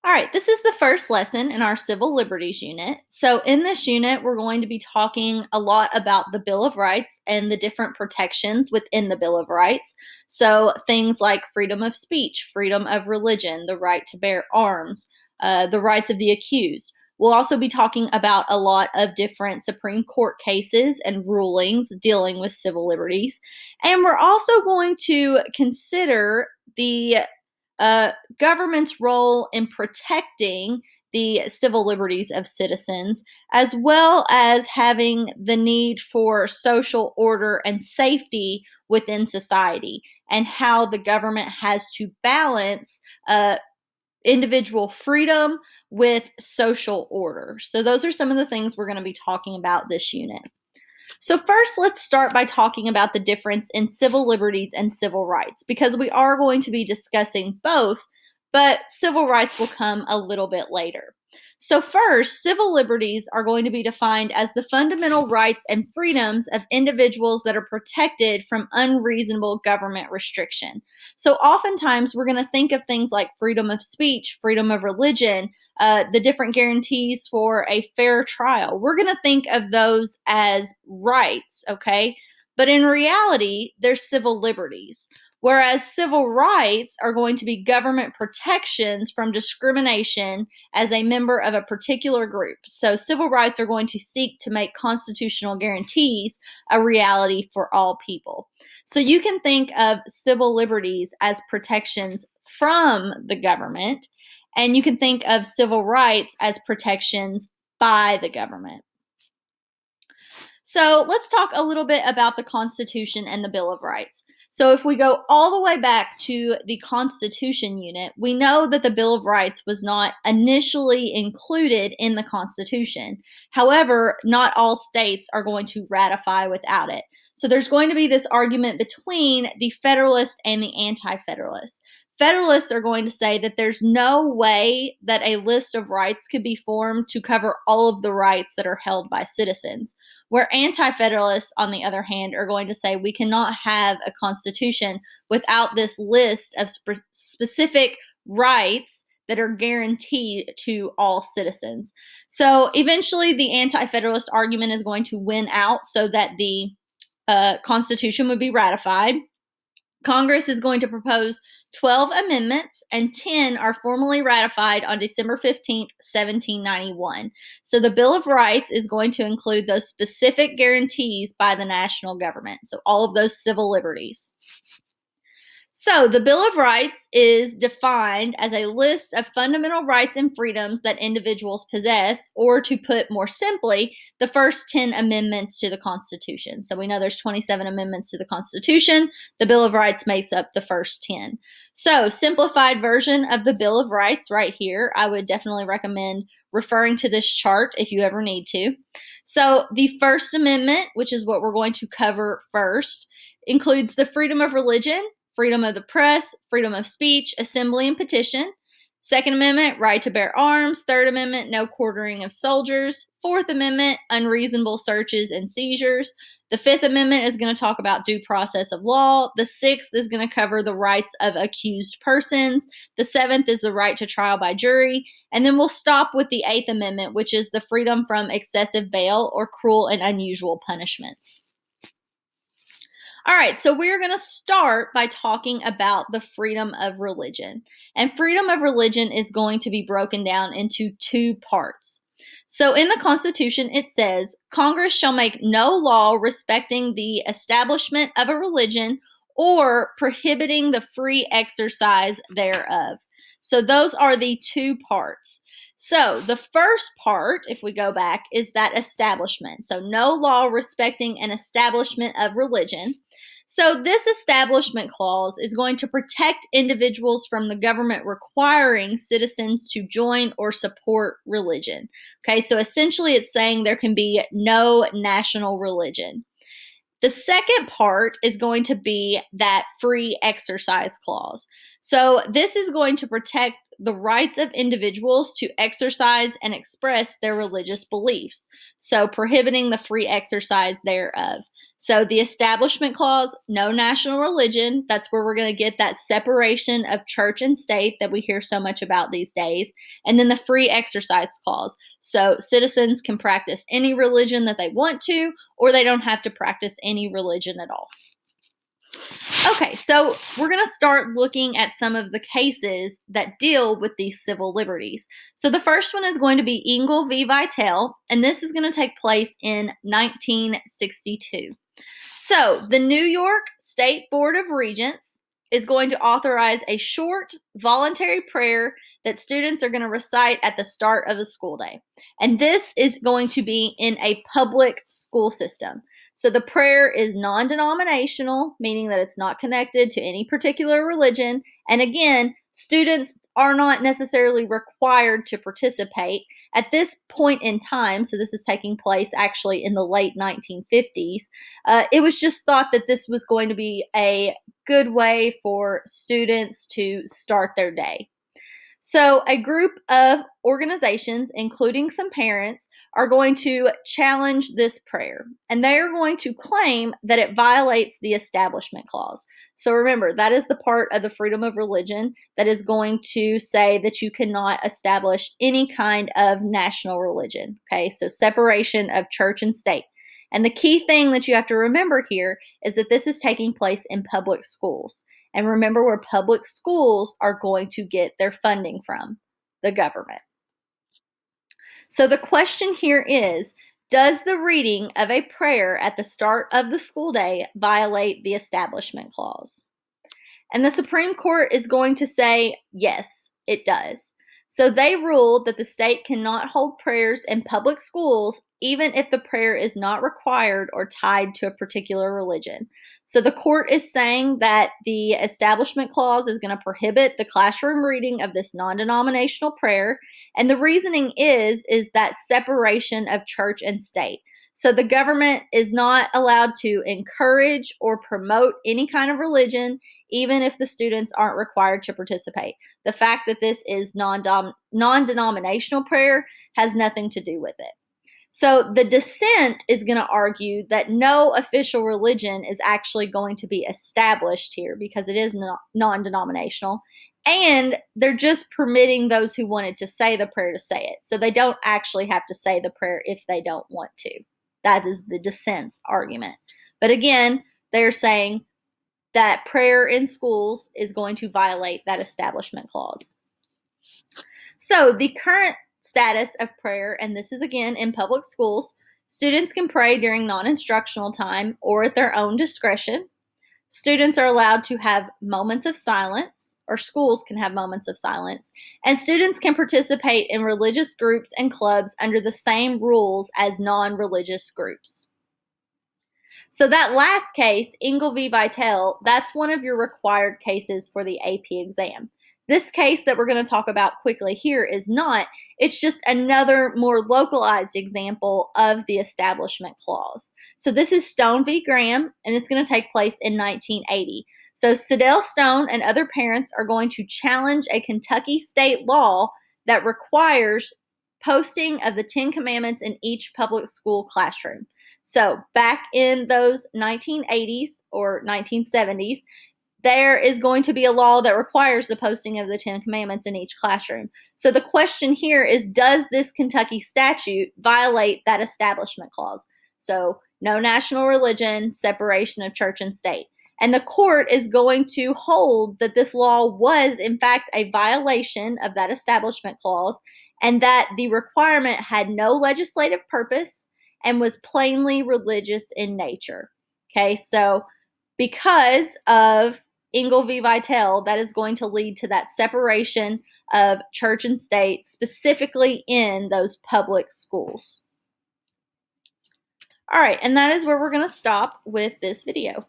All right, this is the first lesson in our Civil Liberties unit. So in this unit, we're going to be talking a lot about the Bill of Rights and the different protections within the Bill of Rights. So things like freedom of speech, freedom of religion, the right to bear arms, the rights of the accused. We'll also be talking about a lot of different Supreme Court cases and rulings dealing with civil liberties. And we're also going to consider the government's role in protecting the civil liberties of citizens, as well as having the need for social order and safety within society, and how the government has to balance individual freedom with social order. So, those are some of the things we're going to be talking about this unit. So first, let's start by talking about the difference in civil liberties and civil rights, because we are going to be discussing both, but civil rights will come a little bit later. So first, civil liberties are going to be defined as the fundamental rights and freedoms of individuals that are protected from unreasonable government restriction. So oftentimes, we're going to think of things like freedom of speech, freedom of religion, the different guarantees for a fair trial. We're going to think of those as rights, okay? But in reality, they're civil liberties. Whereas civil rights are going to be government protections from discrimination as a member of a particular group. So civil rights are going to seek to make constitutional guarantees a reality for all people. So you can think of civil liberties as protections from the government, and you can think of civil rights as protections by the government. So let's talk a little bit about the Constitution and the Bill of Rights. So if we go all the way back to the Constitution unit, we know that the Bill of Rights was not initially included in the Constitution. However, not all states are going to ratify without it. So there's going to be this argument between the Federalists and the Anti-Federalists. Federalists are going to say that there's no way that a list of rights could be formed to cover all of the rights that are held by citizens. Where Anti-Federalists, on the other hand, are going to say we cannot have a constitution without this list of specific rights that are guaranteed to all citizens. So eventually, the Anti-Federalist argument is going to win out so that the Constitution would be ratified. Congress is going to propose 12 amendments, and 10 are formally ratified on December 15th, 1791. So the Bill of Rights is going to include those specific guarantees by the national government, so all of those civil liberties. So the Bill of Rights is defined as a list of fundamental rights and freedoms that individuals possess, or to put more simply, the first 10 amendments to the Constitution. So we know there's 27 amendments to the Constitution. The Bill of Rights makes up the first 10. So simplified version of the Bill of Rights right here. I would definitely recommend referring to this chart if you ever need to. So the First Amendment, which is what we're going to cover first, includes the freedom of religion, freedom of the press, freedom of speech, assembly, and petition. Second Amendment, right to bear arms. Third Amendment, no quartering of soldiers. Fourth Amendment, unreasonable searches and seizures. The Fifth Amendment is going to talk about due process of law. The Sixth is going to cover the rights of accused persons. The Seventh is the right to trial by jury. And then we'll stop with the Eighth Amendment, which is the freedom from excessive bail or cruel and unusual punishments. All right, so we're going to start by talking about the freedom of religion. And freedom of religion is going to be broken down into two parts. So in the Constitution, it says, Congress shall make no law respecting the establishment of a religion or prohibiting the free exercise thereof. So those are the two parts. So the first part, if we go back, is that establishment. So no law respecting an establishment of religion. So this establishment clause is going to protect individuals from the government requiring citizens to join or support religion. Okay, so essentially it's saying there can be no national religion. The second part is going to be that free exercise clause. So this is going to protect the rights of individuals to exercise and express their religious beliefs. So prohibiting the free exercise thereof. So the Establishment Clause, no national religion. That's where we're going to get that separation of church and state that we hear so much about these days. And then the Free Exercise Clause. So citizens can practice any religion that they want to, or they don't have to practice any religion at all. Okay, so we're going to start looking at some of the cases that deal with these civil liberties. So the first one is going to be Engle v. Vitale, and this is going to take place in 1962. So the New York State Board of Regents is going to authorize a short voluntary prayer that students are going to recite at the start of the school day. And this is going to be in a public school system. So the prayer is non-denominational, meaning that it's not connected to any particular religion. And again, students are not necessarily required to participate. At this point in time, so this is taking place actually in the late 1950s, it was just thought that this was going to be a good way for students to start their day. So a group of organizations, including some parents, are going to challenge this prayer, and they are going to claim that it violates the Establishment Clause. So remember, that is the part of the freedom of religion that is going to say that you cannot establish any kind of national religion. Okay, so separation of church and state. And the key thing that you have to remember here is that this is taking place in public schools. And remember where public schools are going to get their funding from, the government. So the question here is, does the reading of a prayer at the start of the school day violate the Establishment Clause? And the Supreme Court is going to say, yes, it does. So they ruled that the state cannot hold prayers in public schools even if the prayer is not required or tied to a particular religion. So the court is saying that the Establishment Clause is going to prohibit the classroom reading of this non-denominational prayer. And the reasoning is that separation of church and state. So the government is not allowed to encourage or promote any kind of religion, even if the students aren't required to participate. The fact that this is non-denominational prayer has nothing to do with it. So the dissent is going to argue that no official religion is actually going to be established here because it is non-denominational, and they're just permitting those who wanted to say the prayer to say it. So they don't actually have to say the prayer if they don't want to. That is the dissent's argument. But again, they're saying that prayer in schools is going to violate that Establishment Clause. So the current status of prayer, and this is again in public schools, students can pray during non-instructional time or at their own discretion. Students are allowed to have moments of silence, or schools can have moments of silence, and students can participate in religious groups and clubs under the same rules as non-religious groups. So that last case, Engle v. Vitale, that's one of your required cases for the AP exam. This case that we're going to talk about quickly here is not. It's just another more localized example of the Establishment Clause. So this is Stone v. Graham, and it's going to take place in 1980. So Sidell Stone and other parents are going to challenge a Kentucky state law that requires posting of the Ten Commandments in each public school classroom. So back in those 1980s or 1970s, there is going to be a law that requires the posting of the Ten Commandments in each classroom. So the question here is, does this Kentucky statute violate that Establishment Clause? So no national religion, separation of church and state. And the court is going to hold that this law was, in fact, a violation of that Establishment Clause, and that the requirement had no legislative purpose and was plainly religious in nature. Okay, so because of Engle v. Vitale, that is going to lead to that separation of church and state, specifically in those public schools. All right, and that is where we're going to stop with this video.